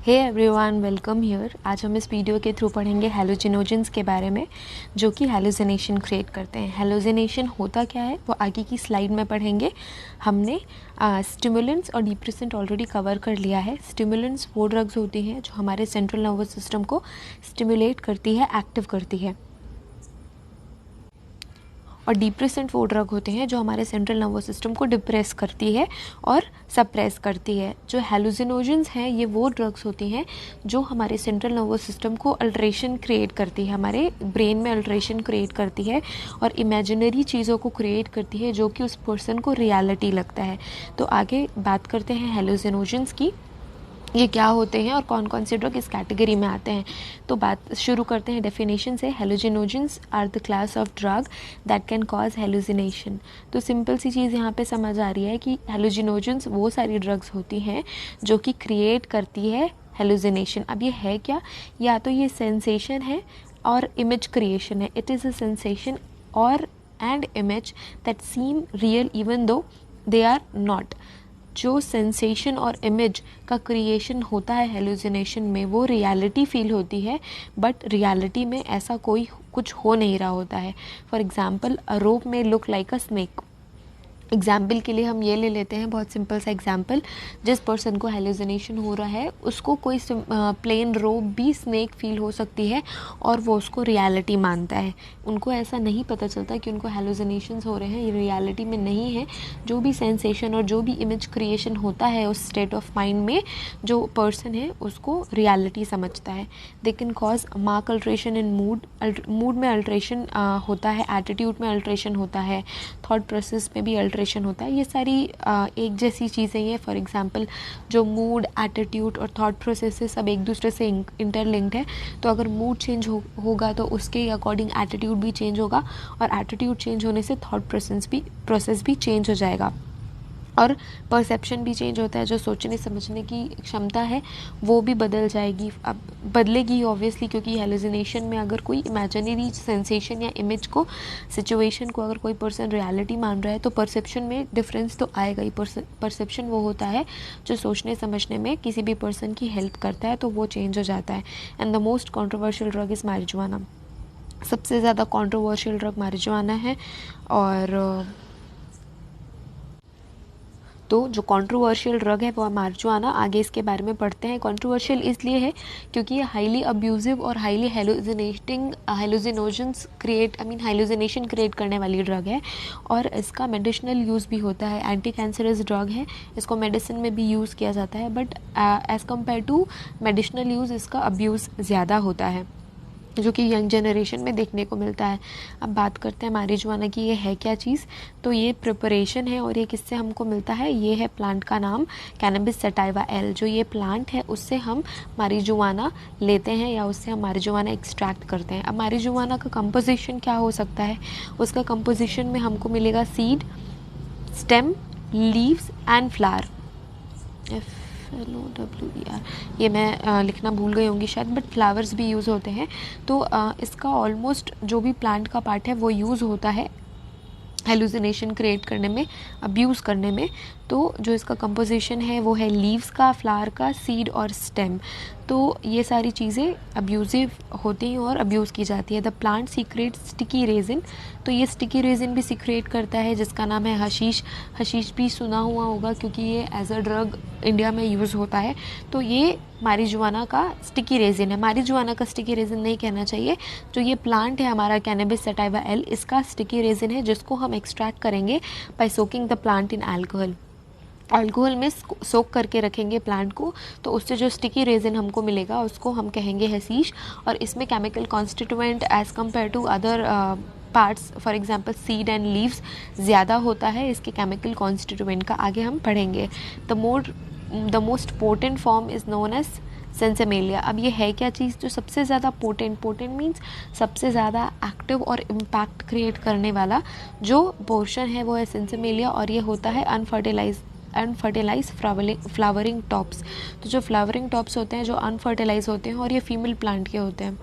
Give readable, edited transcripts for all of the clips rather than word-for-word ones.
Hey everyone, welcome here. आज हम इस वीडियो के थ्रू पढ़ेंगे हैलोजिनोजेंस के बारे में, जो कि हैलोजिनेशन क्रिएट करते हैं। हैलोजिनेशन होता क्या है वो आगे की स्लाइड में पढ़ेंगे। हमने स्टिमुलेंट्स और डिप्रेसेंट ऑलरेडी कवर कर लिया है। स्टिमुलेंट्स वो ड्रग्स होती हैं जो हमारे सेंट्रल नर्वस सिस्टम को स्टिमुलेट करती है, एक्टिव करती है, और डिप्रेसेंट वो ड्रग होते हैं जो हमारे सेंट्रल नर्वस सिस्टम को डिप्रेस करती है और सप्रेस करती है। जो हैलोजिनोजेंस हैं ये वो ड्रग्स होती हैं जो हमारे सेंट्रल नर्वस सिस्टम को अल्ट्रेशन क्रिएट करती है, हमारे ब्रेन में अल्ट्रेशन क्रिएट करती है और इमेजिनरी चीज़ों को क्रिएट करती है जो कि उस पर्सन को रियलिटी लगता है। तो आगे बात करते हैं हैलोजिनोजेंस की, ये क्या होते हैं और कौन कौन से ड्रग इस कैटेगरी में आते हैं। तो बात शुरू करते हैं डेफिनेशन से। Hallucinogens are the class of drug that can cause hallucination. तो सिंपल सी चीज़ यहाँ पे समझ आ रही है कि हैलोजिनोजेंस वो सारी ड्रग्स होती हैं जो कि क्रिएट करती है हैलोजिनेशन। अब ये है क्या? या तो ये सेंसेशन है और इमेज क्रिएशन है। इट इज़ अ सेंसेशन और and image that seem real even though they are not. जो सेंसेशन और इमेज का क्रिएशन होता है हेलुसिनेशन में, वो रियलिटी फील होती है, बट रियलिटी में ऐसा कोई कुछ हो नहीं रहा होता है। फॉर एग्जाम्पल, अ रोप में लुक लाइक अ स्नेक। एग्जाम्पल के लिए हम ये ले लेते हैं, बहुत सिंपल सा एग्जाम्पल। जिस पर्सन को हेलुसिनेशन हो रहा है उसको कोई प्लेन रोप भी स्नेक फील हो सकती है और वो उसको रियलिटी मानता है। उनको ऐसा नहीं पता चलता कि उनको हेलुसिनेशंस हो रहे हैं, ये रियलिटी में नहीं है। जो भी सेंसेशन और जो भी इमेज क्रिएशन होता है उस स्टेट ऑफ माइंड में, जो पर्सन है उसको रियलिटी समझता है। They can cause mark alteration in mood में अल्ट्रेशन होता है, एटीट्यूड में अल्ट्रेशन होता है, थॉट प्रोसेस में भी अल्ट्रेशन होता है। ये सारी एक जैसी चीज़ें हैं। फॉर एग्जांपल, जो मूड, एटीट्यूड और थॉट प्रोसेस है सब एक दूसरे से इंटरलिंक्ड है। तो अगर मूड चेंज होगा तो उसके अकॉर्डिंग एटीट्यूड भी चेंज होगा, और एटीट्यूड चेंज होने से थॉट प्रोसेस भी चेंज हो जाएगा, और परसेप्शन भी चेंज होता है। जो सोचने समझने की क्षमता है वो भी बदल जाएगी। अब बदलेगी ऑब्वियसली, क्योंकि हेलुसिनेशन में अगर कोई इमेजिनरी सेंसेशन या इमेज को, सिचुएशन को अगर कोई पर्सन रियलिटी मान रहा है तो परसेप्शन में डिफरेंस तो आएगा ही। परसेप्शन वो होता है जो सोचने समझने में किसी भी पर्सन की हेल्प करता है, तो वो चेंज हो जाता है। And the most controversial drug is marijuana. सबसे ज़्यादा कॉन्ट्रोवर्शियल ड्रग मैरिजुआना है। और तो जो कंट्रोवर्शियल ड्रग है वो मारिजुआना। आगे इसके बारे में पढ़ते हैं। कंट्रोवर्शियल इसलिए है क्योंकि ये हाईली अब्यूजिव और हाईली हेलुसिनोजेंस हेलुसिनेशन क्रिएट करने वाली ड्रग है, और इसका मेडिसिनल यूज़ भी होता है। एंटी कैंसरस ड्रग है, इसको मेडिसिन में भी यूज़ किया जाता है, but as compare to medicinal use इसका अब्यूज़ ज़्यादा होता है, जो कि यंग जनरेशन में देखने को मिलता है। अब बात करते हैं मैरिजुआना की, ये है क्या चीज़। तो ये प्रिपरेशन है, और ये किससे हमको मिलता है? ये है प्लांट का नाम कैनबिस सटाइवा एल। जो ये प्लांट है उससे हम मैरिजुआना लेते हैं, या उससे हम मैरिजुआना एक्सट्रैक्ट करते हैं। अब मैरिजुआना का कंपोजिशन क्या हो सकता है? उसका कंपोजिशन में हमको मिलेगा seed, stem, leaves and flower. FLOWER, ये मैं लिखना भूल गई होंगी शायद, बट फ्लावर्स भी यूज़ होते हैं। तो इसका ऑलमोस्ट जो भी प्लांट का पार्ट है वो यूज़ होता है हेलुसिनेशन क्रिएट करने में, अब्यूज़ करने में। तो जो इसका कंपोजिशन है वो है लीव्स का, फ्लावर का, सीड और स्टेम। तो ये सारी चीज़ें अब्यूज़िव होती हैं और अब्यूज़ की जाती है। The plant secret sticky resin. तो ये स्टिकी रेजिन भी सीक्रेट करता है, जिसका नाम है हशीश। हशीश भी सुना हुआ होगा क्योंकि ये एज अ ड्रग इंडिया में यूज़ होता है। तो ये मैरिजुआना का स्टिकी रेजिन है। मैरिजुआना का स्टिकी रेजिन नहीं कहना चाहिए। जो ये प्लांट है हमारा कैनबिस सटाइवा एल, इसका स्टिकी रेजिन है, जिसको हम एक्सट्रैक्ट करेंगे by soaking the plant in alcohol. Alcohol में सोक करके रखेंगे प्लांट को, तो उससे जो स्टिकी रेजिन हमको मिलेगा उसको हम कहेंगे हशीश। और इसमें chemical constituent as compare to other parts, for example seed and leaves, ज़्यादा होता है इसके केमिकल कॉन्स्टिट्यूएंट का। आगे हम पढ़ेंगे। The most potent form is known as sinsemilla. अब ये है क्या चीज़? जो सबसे ज़्यादा पोटेंट मीन्स सबसे ज़्यादा एक्टिव और इम्पैक्ट क्रिएट करने वाला जो पोर्शन है वो है सेंसेमेलिया, और ये होता है अनफर्टिलाइज फ्लावरिंग टॉप्स। तो जो फ्लावरिंग टॉप्स होते हैं जो अनफर्टिलाइज होते हैं, और ये फीमेल प्लांट के होते हैं,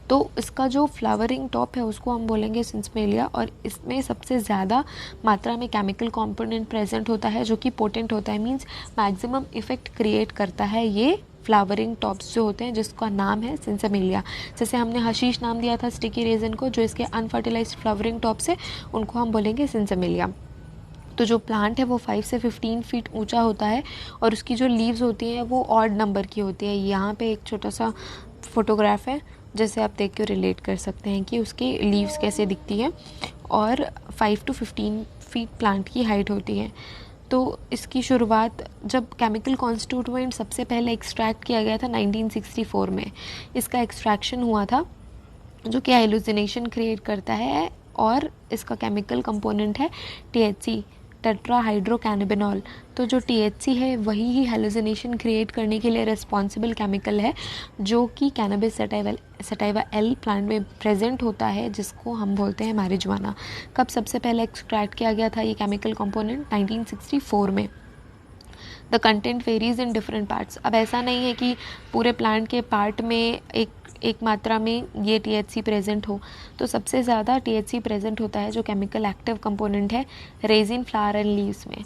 तो इसका जो फ्लावरिंग टॉप है उसको हम बोलेंगे सेंसेमेलिया। और इसमें सबसे ज़्यादा मात्रा में केमिकल कंपोनेंट प्रेजेंट होता है जो कि पोटेंट होता है, मींस मैक्सिमम इफेक्ट क्रिएट करता है ये फ्लावरिंग टॉप्स जो होते हैं जिसका नाम है सिंसेमिलिया। जैसे हमने हशीश नाम दिया था स्टिकी रेजन को, जो इसके अनफर्टिलाइज्ड फ्लावरिंग टॉप्स है उनको हम बोलेंगे सिंसेमिलिया। तो जो प्लांट है वो 5 से 15 फीट ऊंचा होता है और उसकी जो लीव्स होती हैं वो ऑड नंबर की होती है। यहाँ पे एक छोटा सा फोटोग्राफ है जैसे आप देख के रिलेट कर सकते हैं कि उसकी लीव्स कैसे दिखती है, और 5 to 15 फीट प्लांट की हाइट होती है। तो इसकी शुरुआत जब केमिकल कॉन्स्टिट्यूएंट सबसे पहले एक्सट्रैक्ट किया गया था 1964 में, इसका एक्सट्रैक्शन हुआ था जो कि हेलुसिनेशन क्रिएट करता है, और इसका केमिकल कंपोनेंट है THC, टेट्राहाइड्रोकैनाबिनॉल। तो जो THC है वही ही हेलुसिनेशन क्रिएट करने के लिए रिस्पॉन्सिबल केमिकल है, जो कि कैनबिस सटाइवा एल प्लांट में प्रेजेंट होता है, जिसको हम बोलते हैं मैरिजुआना। कब सबसे पहले एक्सट्रैक्ट किया गया था ये केमिकल कंपोनेंट? 1964 में। The content varies in different parts. अब ऐसा नहीं है कि पूरे प्लांट के पार्ट में एक मात्रा में ये THC प्रेजेंट हो। तो सबसे ज़्यादा THC प्रेजेंट होता है जो केमिकल एक्टिव कंपोनेंट है रेजिन, फ्लावर एंड लीव्स में।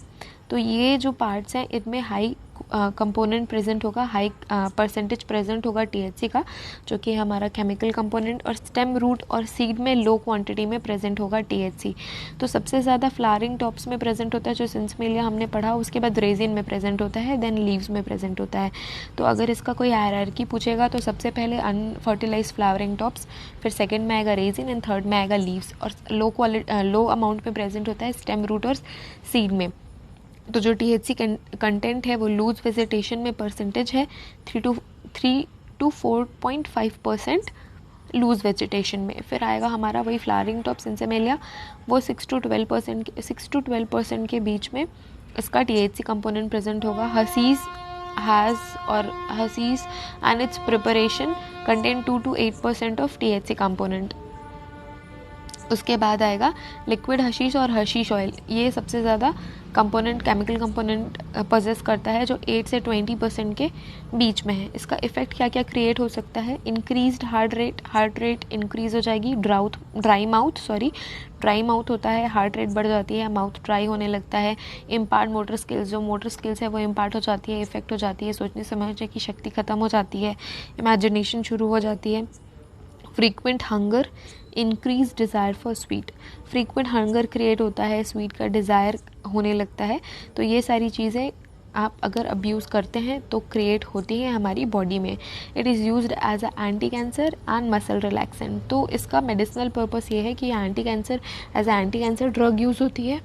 तो ये जो पार्ट्स हैं इनमें हाई कंपोनेंट प्रेजेंट होगा, हाई परसेंटेज प्रेजेंट होगा THC का, जो कि हमारा केमिकल कंपोनेंट, और स्टेम, रूट और सीड में लो क्वांटिटी में प्रेजेंट होगा THC। तो सबसे ज़्यादा फ्लावरिंग टॉप्स में प्रेजेंट होता है जो सिंसेमिलिया हमने पढ़ा, उसके बाद रेजिन में प्रेजेंट होता है, देन लीव्स में प्रेजेंट होता है। तो अगर इसका कोई हायरार्की पूछेगा तो सबसे पहले अनफर्टिलाइज्ड फ्लावरिंग टॉप्स, फिर सेकेंड में आएगा रेजिन एंड थर्ड में आएगा लीव्स, और लो अमाउंट में प्रेजेंट होता है स्टेम, रूट और सीड में। तो जो THC कंटेंट है वो लूज वेजिटेशन में परसेंटेज है 3 to 4.5% लूज वेजिटेशन में। फिर आएगा हमारा वही फ्लावरिंग टॉप सिंसेमिलिया, वो 6 to 12% के बीच में इसका THC कंपोनेंट प्रेजेंट होगा। Hashish and its preparation contain 2 to 8% of THC component. उसके बाद आएगा लिक्विड हशीश और हशीश ऑयल। ये सबसे ज़्यादा कंपोनेंट, केमिकल कंपोनेंट पजेस करता है, जो 8 से 20% के बीच में है। इसका इफेक्ट क्या क्या क्रिएट हो सकता है? इंक्रीज्ड हार्ट रेट इंक्रीज हो जाएगी, ड्राई माउथ होता है, हार्ट रेट बढ़ जाती है, माउथ ड्राई होने लगता है। इम्पार्ट मोटर स्किल्स, जो मोटर स्किल्स है वो इम्पार्ट हो जाती है, इफेक्ट हो जाती है, सोचने समझने की शक्ति ख़त्म हो जाती है, इमेजिनेशन शुरू हो जाती है। Frequent hunger, increase desire for sweet. Frequent hunger create होता है, स्वीट का डिज़ायर होने लगता है। तो ये सारी चीज़ें आप अगर अब्यूज़ करते हैं तो क्रिएट होती हैं हमारी बॉडी में। It is used as a anti cancer and muscle relaxant. तो इसका मेडिसिनल पर्पस ये है कि anti cancer, as a anti cancer drug use होती है,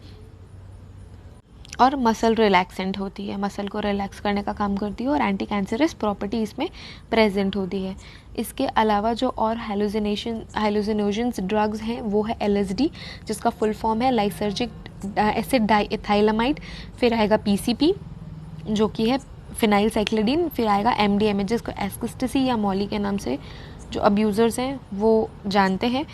और मसल रिलैक्सेंट होती है, मसल को रिलैक्स करने का काम करती है, और एंटी कैंसरस प्रॉपर्टी इसमें प्रेजेंट होती है। इसके अलावा जो और हेलुसिनोजेंस ड्रग्स हैं वो है LSD, जिसका फुल फॉर्म है लाइसर्जिक एसिड डाइएथाइलामाइड। फिर आएगा PCP जो कि है फिनाइल साइक्लिडीन। फिर आएगा MDMA जिसको एस्किस्टसी या मॉली के नाम से जो अब्यूज़र्स हैं वो जानते हैं।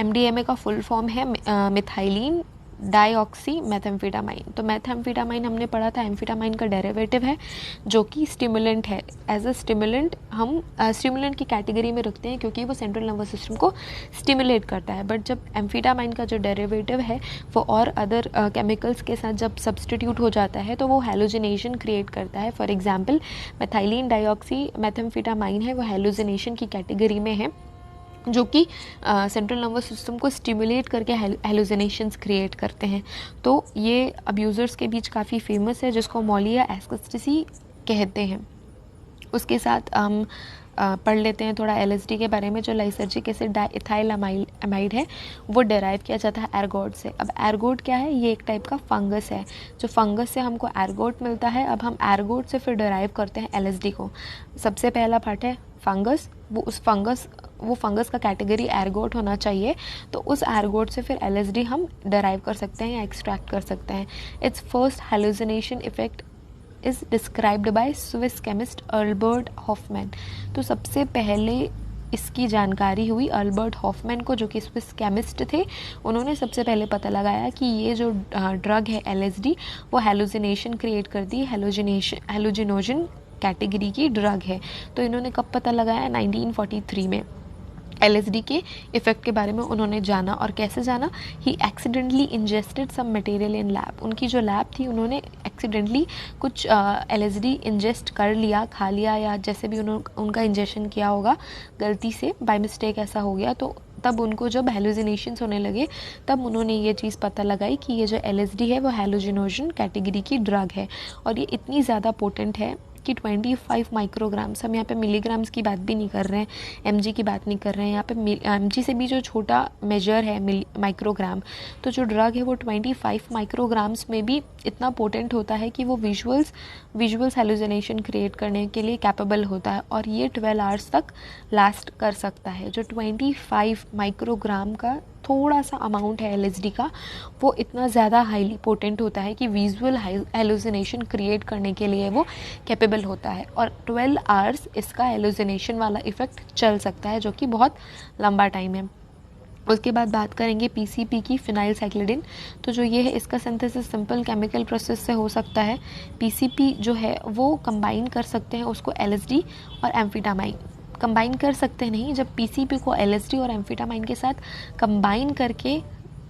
MDMA का फुल फॉर्म है मिथाइलिन डाईऑक्सी मेथाम्फेटामाइन। तो मेथाम्फेटामाइन हमने पढ़ा था, एम्फेटामाइन का डेरिवेटिव है जो कि स्टिमुलेंट है। एज अ स्टिमुलेंट हम स्टिमुलेंट की कैटेगरी में रखते हैं क्योंकि वो सेंट्रल नर्वस सिस्टम को स्टिमुलेट करता है। बट जब एम्फेटामाइन का जो डेरिवेटिव है वो और अदर केमिकल्स के साथ जब सब्सटीट्यूट हो जाता है तो वो हेलुसिनेशन क्रिएट करता है। For example methylene deoxy methamphetamine है, वो हेलुसिनेशन की कैटेगरी में है, जो कि सेंट्रल नर्वस सिस्टम को स्टिमुलेट करके हेलुसिनेशंस क्रिएट करते हैं। तो ये अब्यूज़र्स के बीच काफ़ी फेमस है, जिसको मॉली या एस्किस्टसी कहते हैं। उसके साथ हम पढ़ लेते हैं थोड़ा LSD के बारे में। जो लाइसर्जिक एसिड डाइएथाइलामाइड है वो डेराइव किया जाता है एर्गोट से। अब एर्गोट क्या है? ये एक टाइप का फंगस है, जो फंगस से हमको एर्गोट मिलता है। अब हम एर्गोट से फिर डेराइव करते हैं LSD को। सबसे पहला पार्ट है फंगस, वो फंगस का कैटेगरी एर्गोट होना चाहिए, तो उस एर्गोट से फिर LSD हम डेराइव कर सकते हैं या एक्सट्रैक्ट कर सकते हैं। Its first hallucination effect is described by Swiss chemist Albert Hofmann. तो सबसे पहले इसकी जानकारी हुई अल्बर्ट हॉफमैन को, जो कि स्विस केमिस्ट थे। उन्होंने सबसे पहले पता लगाया कि ये जो ड्रग है LSD वो हेलुसिनेशन क्रिएट करती है, हेलुजिनोजन कैटेगरी की ड्रग है। तो इन्होंने कब पता लगाया? 1943 में। LSD के इफ़ेक्ट के बारे में उन्होंने जाना। और कैसे जाना? He accidentally ingested some material in lab. उनकी जो लैब थी, उन्होंने एक्सीडेंटली कुछ LSD इंजेस्ट कर लिया, खा लिया, या जैसे भी उनका इंजेक्शन किया होगा, गलती से बाय मिस्टेक ऐसा हो गया। तो तब उनको जब हेलुसिनेशंस होने लगे, तब उन्होंने ये चीज़ पता लगाई कि ये जो LSD है वो हेलोजिनोजन कैटेगरी की ड्रग है। और ये इतनी ज़्यादा पोटेंट है कि 25 माइक्रोग्राम्स, हम यहाँ पे मिलीग्राम्स की बात भी नहीं कर रहे हैं, mg की बात नहीं कर रहे हैं, यहाँ पे mg से भी जो छोटा मेजर है माइक्रोग्राम, तो जो ड्रग है वो 25 माइक्रोग्राम्स में भी इतना पोटेंट होता है कि वो विजुअल्स हेलुसिनेशन क्रिएट करने के लिए कैपेबल होता है। और ये 12 आवर्स तक लास्ट कर सकता है। जो 25 माइक्रोग्राम का थोड़ा सा अमाउंट है LSD का, वो इतना ज़्यादा हाईली पोटेंट होता है कि विजुअल हेलुसिनेशन क्रिएट करने के लिए वो कैपेबल होता है। और 12 आवर्स इसका हेलुसिनेशन वाला इफ़ेक्ट चल सकता है, जो कि बहुत लंबा टाइम है। उसके बाद बात करेंगे PCP की, फिनाइल साइक्लिडिन। तो जो ये है, इसका सिंथेसिस सिंपल केमिकल प्रोसेस से हो सकता है। PCP जो है वो कंबाइन कर सकते हैं उसको LSD और एम्फेटामाइन। कंबाइन कर सकते हैं नहीं, जब PCP को LSD और एम्फेटामाइन के साथ कंबाइन करके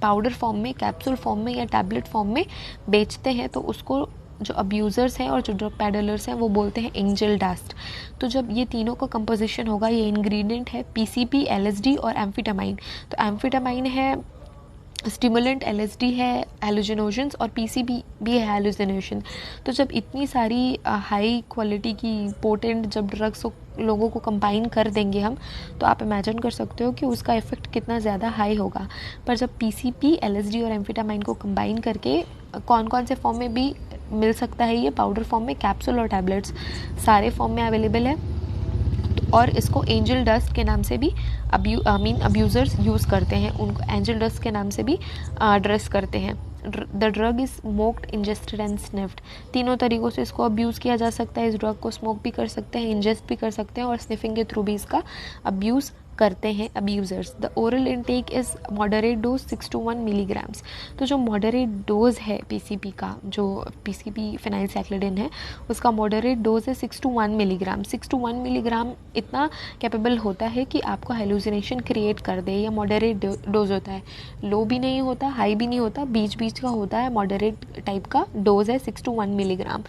पाउडर फॉर्म में, कैप्सूल फॉर्म में या टैबलेट फॉर्म में बेचते हैं, तो उसको जो अब्यूज़र्स हैं और जो ड्रग पैडलर्स हैं वो बोलते हैं एंजल डस्ट। तो जब ये तीनों का कंपोजिशन होगा, ये इंग्रेडिएंट है PCP, LSD और एम्फेटामाइन। तो एम्फेटामाइन है स्टिमुलेंट, LSD है हेलुसिनोजेंस और PCP भी है हेलुसिनेशन। तो जब इतनी सारी हाई क्वालिटी की पोटेंट जब ड्रग्स लोगों को कंबाइन कर देंगे हम, तो आप इमेजिन कर सकते हो कि उसका इफ़ेक्ट कितना ज़्यादा हाई होगा। पर जब PCP, LSD और एम्फेटामाइन को कंबाइन करके कौन कौन से फॉर्म में भी मिल सकता है, ये पाउडर फॉर्म में, कैप्सूल और टैबलेट्स, सारे फॉर्म में अवेलेबल है। और इसको एंजल डस्ट के नाम से भी अब्यूज़र्स यूज़ करते हैं, उनको एंजल डस्ट के नाम से भी ड्रेस करते हैं। The drug is smoked, ingested and sniffed. तीनों तरीक़ों से इसको अब्यूज़ किया जा सकता है। इस ड्रग को स्मोक भी कर सकते हैं, इंजेस्ट भी कर सकते हैं, और स्निफिंग के थ्रू भी इसका अब्यूज़ करते हैं abusers. The oral intake is moderate dose 6 to 1 मिलीग्राम्स। तो जो मॉडरेट डोज है PCP का, जो PCP फिनाइल साइक्लिडिन है, उसका मॉडरेट डोज है 6 to 1 मिलीग्राम। 6 to 1 मिलीग्राम इतना कैपेबल होता है कि आपको हेलुसिनेशन क्रिएट कर दे। ये मॉडरेट डोज होता है, लो भी नहीं होता, हाई भी नहीं होता, बीच बीच का होता है, मॉडरेट टाइप का डोज है 6 to 1 milligram.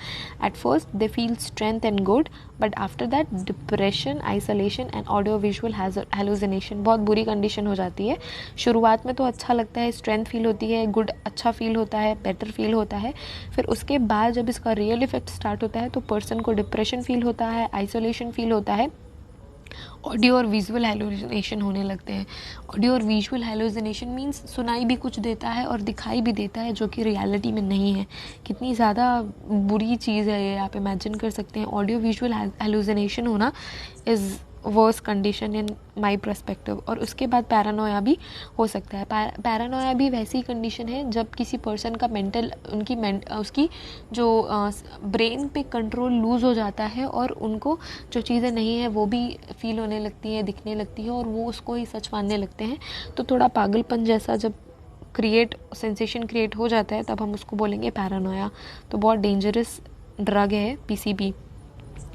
At first they feel strength and good, but after that depression, isolation and audio visual hallucination, बहुत बुरी कंडीशन हो जाती है। शुरुआत में तो अच्छा लगता है, स्ट्रेंथ फील होती है, गुड, अच्छा फील होता है, बेटर फील होता है। फिर उसके बाद जब इसका रियल इफेक्ट स्टार्ट होता है, तो पर्सन को डिप्रेशन फील होता है, आइसोलेशन फील होता है, ऑडियो और विजुअल हेलुसिनेशन होने लगते हैं। ऑडियो और विजुअल हेलुसिनेशन मीन्स सुनाई भी कुछ देता है और दिखाई भी देता है, जो कि रियलिटी में नहीं है। कितनी ज़्यादा बुरी चीज़ है ये, आप इमेजिन कर सकते हैं। ऑडियो विजुअल हेलुसिनेशन होना is worse condition in my perspective. और उसके बाद पैरानोया भी हो सकता है। पैरानोया भी वैसी कंडीशन है जब किसी पर्सन का उसकी जो ब्रेन पे कंट्रोल लूज़ हो जाता है, और उनको जो चीज़ें नहीं है वो भी फील होने लगती है, दिखने लगती है, और वो उसको ही सच मानने लगते हैं। तो थोड़ा पागलपन जैसा जब सेंसेशन क्रिएट हो जाता है, तब हम उसको बोलेंगे पैरानोया। तो बहुत डेंजरस ड्रग है PCP।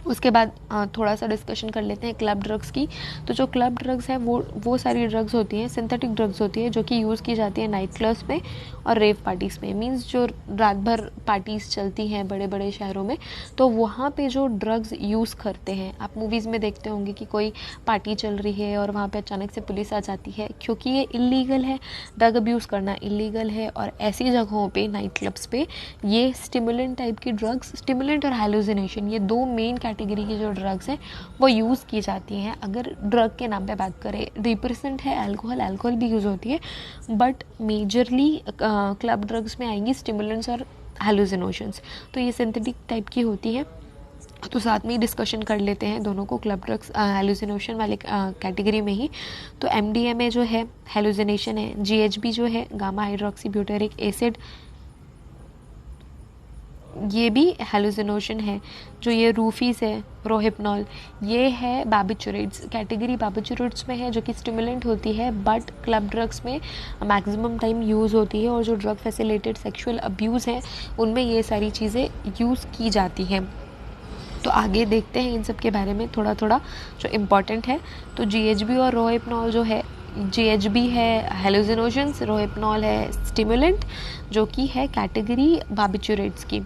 उसके बाद थोड़ा सा डिस्कशन कर लेते हैं क्लब ड्रग्स की। तो जो क्लब ड्रग्स हैं वो सारी ड्रग्स होती हैं, सिंथेटिक ड्रग्स होती है, जो कि यूज़ की जाती है नाइट क्लब्स में और रेव पार्टीज़ में। मींस जो रात भर पार्टीज़ चलती हैं बड़े बड़े शहरों में, तो वहाँ पे जो ड्रग्स यूज़ करते हैं, आप मूवीज़ में देखते होंगे कि कोई पार्टी चल रही है और वहाँ पे अचानक से पुलिस आ जाती है, क्योंकि ये इलीगल है, ड्रग अब्यूज़ करना इलीगल है। और ऐसी जगहों पे, नाइट क्लब्स पे, ये स्टिमुलेंट टाइप की ड्रग्स, स्टिमुलेंट और हेलुसिनेशन, ये दो मेन कैटेगरी की जो ड्रग्स हैं वो यूज़ की जाती हैं। अगर ड्रग के नाम पे बात करें, 3% है अल्कोहल भी यूज़ होती है, बट मेजरली क्लब ड्रग्स में आएंगी स्टिमुलेंट्स और हेलुसिनोशंस। तो ये सिंथेटिक टाइप की होती है। तो साथ में ही डिस्कशन कर लेते हैं दोनों को, क्लब ड्रग्स हेलुसिनोशन वाले कैटेगरी में ही। तो MDMA जो है हेलुसिनेशन है, GHB जो है गामा हाइड्रोक्सी ब्यूटेरिक एसिड, ये भी हेलुसिनोशन है। जो ये रूफीस है, रोहिप्नॉल, ये है बार्बिचुरेट्स कैटेगरी, बार्बिचुरेट्स में है, जो कि स्टिमुलेंट होती है, बट क्लब ड्रग्स में मैक्सिमम टाइम यूज़ होती है। और जो ड्रग फैसिलिटेड सेक्सुअल अब्यूज़ हैं, उनमें ये सारी चीज़ें यूज़ की जाती हैं। तो आगे देखते हैं इन सब के बारे में थोड़ा थोड़ा जो इम्पॉर्टेंट है। तो GHB और रोहिप्नॉल जो है, GHB है हेलुसिनोजेंस, रोहिप्नॉल है स्टिमुलेंट, जो कि है कैटेगरी बार्बिचुरेट्स की।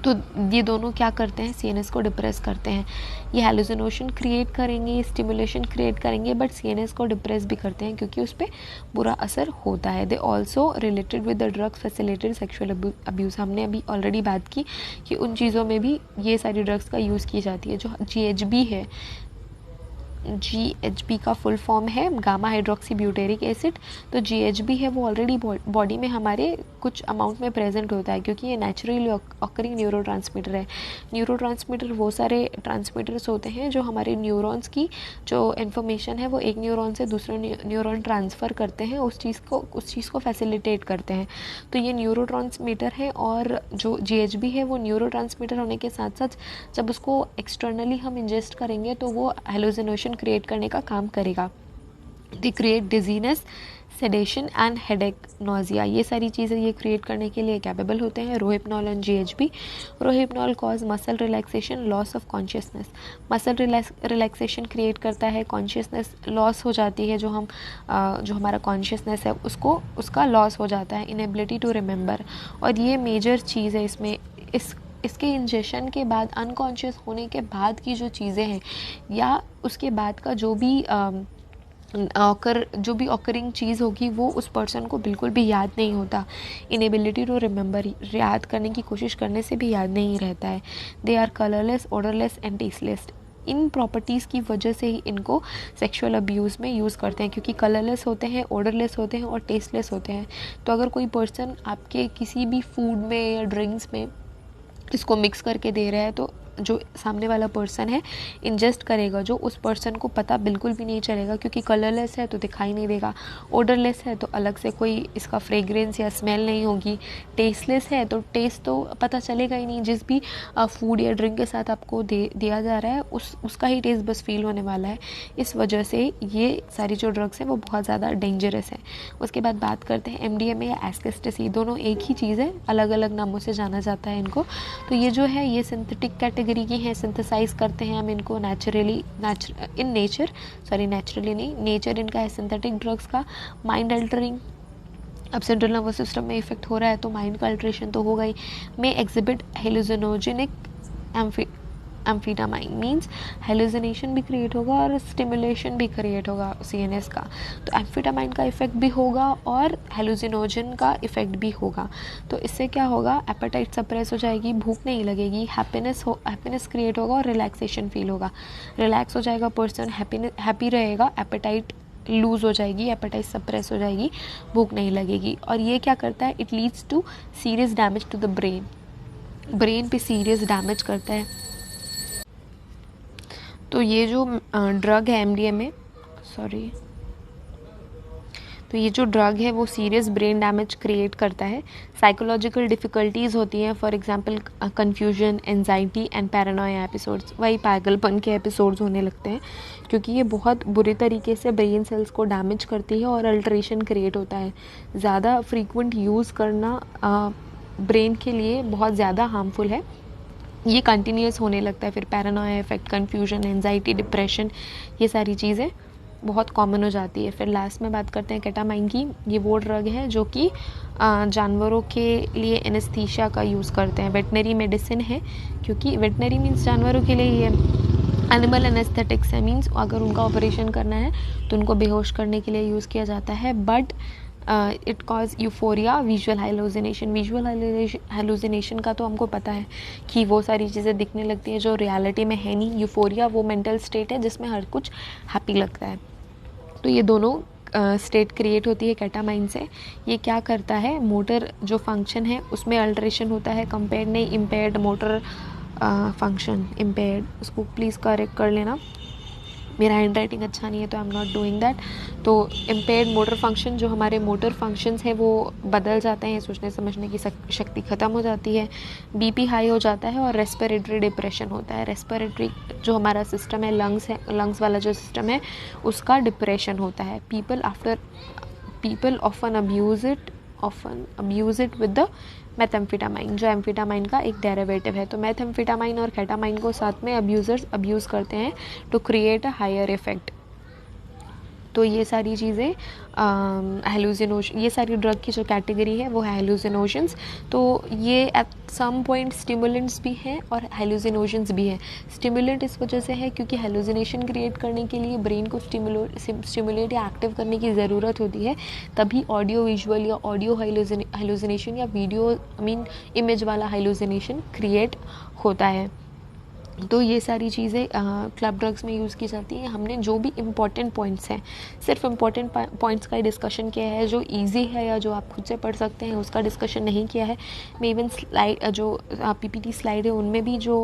तो ये दोनों क्या करते हैं, CNS को डिप्रेस करते हैं। ये हेलुसिनोशन क्रिएट करेंगे, स्टिमुलेशन क्रिएट करेंगे, बट CNS को डिप्रेस भी करते हैं क्योंकि उस पर बुरा असर होता है। They also related with the drugs facilitated sexual abuse. हमने अभी ऑलरेडी बात की कि उन चीज़ों में भी ये सारी ड्रग्स का यूज़ की जाती है। जो GHB है, GHB का फुल फॉर्म है गामा हाइड्रोक्सी ब्यूटेरिक एसिड। तो GHB है वो ऑलरेडी बॉडी में हमारे कुछ अमाउंट में प्रेजेंट होता है क्योंकि ये नेचुरली ऑकरिंग न्यूरोट्रांसमीटर है। न्यूरोट्रांसमीटर वो सारे ट्रांसमीटर्स होते हैं जो हमारे न्यूरॉन्स की जो इन्फॉर्मेशन है वो एक न्यूरॉन से दूसरे न्यूरॉन ट्रांसफ़र करते हैं, उस चीज़ को फैसिलिटेट करते हैं। तो ये न्यूरोट्रांसमीटर है, और जो GHB है वो न्यूरोट्रांसमीटर होने के साथ साथ जब उसको एक्सटर्नली हम इंजेस्ट करेंगे तो वो हेलुसिनेशन क्रिएट करने का काम करेगा। They create dizziness, sedation and headache, nausea, ये सारी चीज़ें ये क्रिएट करने के लिए कैपेबल होते हैं Rohypnol and GHB। Rohypnol cause muscle relaxation, loss of consciousness. Muscle relaxation create करता है, कॉन्शियसनेस लॉस हो जाती है, जो हमारा कॉन्शियसनेस है उसका लॉस हो जाता है, इनएबिलिटी टू रिमेंबर। और ये मेजर चीज़ है इसमें। इसके इंजेक्शन के बाद अनकॉन्शियस होने के बाद की जो चीज़ें हैं या उसके बाद का जो भी ऑकरिंग चीज़ होगी वो उस पर्सन को बिल्कुल भी याद नहीं होता। इनेबिलिटी टू रिमेंबर, याद करने की कोशिश करने से भी याद नहीं रहता है। They are colourless, odourless and tasteless. इन प्रॉपर्टीज़ की वजह से ही इनको सेक्सुअल अब्यूज़ में यूज़ करते हैं, क्योंकि कलरलेस होते हैं, ओडरलेस होते हैं और टेस्टलेस होते हैं। तो अगर कोई पर्सन आपके किसी भी फूड में या ड्रिंक्स में इसको मिक्स करके दे रहा है तो जो सामने वाला पर्सन है इंजेस्ट करेगा, जो उस पर्सन को पता बिल्कुल भी नहीं चलेगा, क्योंकि कलरलेस है तो दिखाई नहीं देगा, ओडरलेस है तो अलग से कोई इसका फ्रेग्रेंस या स्मेल नहीं होगी, टेस्टलेस है तो टेस्ट तो पता चलेगा ही नहीं। जिस भी फूड या ड्रिंक के साथ आपको दिया जा रहा है उसका ही टेस्ट बस फील होने वाला है। इस वजह से ये सारी जो ड्रग्स हैं वो बहुत ज़्यादा डेंजरस है। उसके बाद बात करते हैं MDMA या एस्केस्टेसी। दोनों एक ही चीज़ है, अलग अलग नामों से जाना जाता है इनको। तो ये जो है ये सिंथेटिक कैटेगरी की है, सिंथेसाइज करते हैं हम इनको नेचुरली नेचर इनका है सिंथेटिक ड्रग्स का। माइंड अल्टरिंग, अब सेंट्रल नर्वस सिस्टम में इफेक्ट हो रहा है तो माइंड का अल्ट्रेशन तो होगा ही। में एग्जिबिट हेलुसिनोजेनिक एम्फीटामाइन, मीन्स हेलुसिनेशन भी क्रिएट होगा और स्टिमुलेशन भी क्रिएट होगा CNS का। तो एम्फीटामाइन का इफेक्ट भी होगा और हेलुसिनोजन का इफेक्ट भी होगा। तो इससे क्या होगा, एपेटाइट सप्रेस हो जाएगी, भूख नहीं लगेगी, हैप्पीनेस क्रिएट होगा और रिलैक्सेशन फील होगा। रिलैक्स हो जाएगा पर्सन, हैप्पी रहेगा, एपेटाइट लूज़ हो जाएगी, एपेटाइट सप्रेस हो जाएगी, भूख नहीं लगेगी। और ये क्या करता है, it leads to serious damage to the brain पे सीरियस डैमेज करता है। तो ये जो ड्रग है MDMA, तो ये जो ड्रग है वो सीरियस ब्रेन डैमेज क्रिएट करता है। साइकोलॉजिकल डिफ़िकल्टीज़ होती हैं, for example confusion, anxiety and Paranoia episodes. वही पागलपन के एपिसोड्स होने लगते हैं, क्योंकि ये बहुत बुरी तरीके से ब्रेन सेल्स को डैमेज करती है और अल्ट्रेशन क्रिएट होता है। ज़्यादा फ्रीक्वेंट यूज़ करना ब्रेन के लिए बहुत ज़्यादा हार्मफुल है। ये कंटिन्यूस होने लगता है, फिर Paranoia effect, confusion, anxiety, depression, ये सारी चीज़ें बहुत कॉमन हो जाती है। फिर लास्ट में बात करते हैं केटामाइन की। ये वो ड्रग है जो कि जानवरों के लिए एनेस्थीसिया का यूज़ करते हैं, वेटनरी मेडिसिन है, क्योंकि वेटनरी मीन्स जानवरों के लिए ये एनिमल एनेस्थेटिक्स है, मीन्स अगर उनका ऑपरेशन करना है तो उनको बेहोश करने के लिए यूज़ किया जाता है। But it cause euphoria, visual hallucination का तो हमको पता है कि वो सारी चीज़ें दिखने लगती हैं जो रियलिटी में है नहीं। यूफोरिया वो मेंटल स्टेट है जिसमें हर कुछ हैप्पी लगता है। तो ये दोनों स्टेट क्रिएट होती है केटामाइन से। ये क्या करता है, मोटर जो फंक्शन है उसमें अल्ट्रेशन होता है, कंपेयर्ड नहीं, इम्पेयर्ड मोटर फंक्शन, इम्पेयर्ड, उसको प्लीज़ करेक्ट कर लेना, मेरा हैंड राइटिंग अच्छा नहीं है तो I am not doing that. तो इम्पेयर्ड मोटर फंक्शन, जो हमारे मोटर फंक्शंस हैं वो बदल जाते हैं, सोचने समझने की शक्ति ख़त्म हो जाती है, BP हाई हो जाता है और रेस्पिरेटरी डिप्रेशन होता है। रेस्पिरेटरी जो हमारा सिस्टम है, लंग्स वाला जो सिस्टम है उसका डिप्रेशन होता है। People often abuse it with the methamphetamine, जो एम्फेटामाइन का एक डेरिवेटिव है। तो मेथाम्फेटामाइन और केटामाइन को साथ में अब्यूज़र्स अब्यूज़ करते हैं to create a higher effect. तो ये सारी चीज़ें हेलुसिनोशन, ये सारी ड्रग की जो कैटेगरी है वो है हेलुसिनोशंस। तो ये एट सम पॉइंट स्टिमुलेंट्स भी हैं और हेलुसिनोशंस भी हैं। स्टिमुलेंट इस वजह से है क्योंकि हेलुसिनेशन क्रिएट करने के लिए ब्रेन को स्टिमुलेट या एक्टिव करने की ज़रूरत होती है, तभी ऑडियो विजुअल या ऑडियो हेलुसिनेशन या वीडियो इमेज वाला हेलुसिनेशन क्रिएट होता है। तो ये सारी चीज़ें क्लब ड्रग्स में यूज़ की जाती हैं। हमने जो भी इम्पॉर्टेंट पॉइंट्स हैं, सिर्फ इम्पॉर्टेंट पॉइंट्स का ही डिस्कशन किया है, जो इजी है या जो आप खुद से पढ़ सकते हैं उसका डिस्कशन नहीं किया है। मैं इवन स्लाइड जो पीपीटी स्लाइड है उनमें भी जो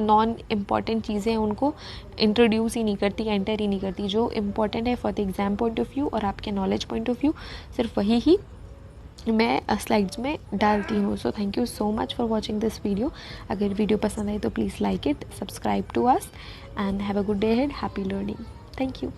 नॉन इम्पॉर्टेंट चीज़ें हैं उनको इंट्रोड्यूस ही नहीं करती, एंटर ही नहीं करती। जो इम्पॉर्टेंट है for the exam point of view और आपके नॉलेज पॉइंट ऑफ व्यू, सिर्फ वही ही मैं स्लाइड्स में डालती हूँ। So thank you so much for watching this video. अगर वीडियो पसंद आए तो please like it, subscribe to us and have a good day ahead. Happy learning. Thank you.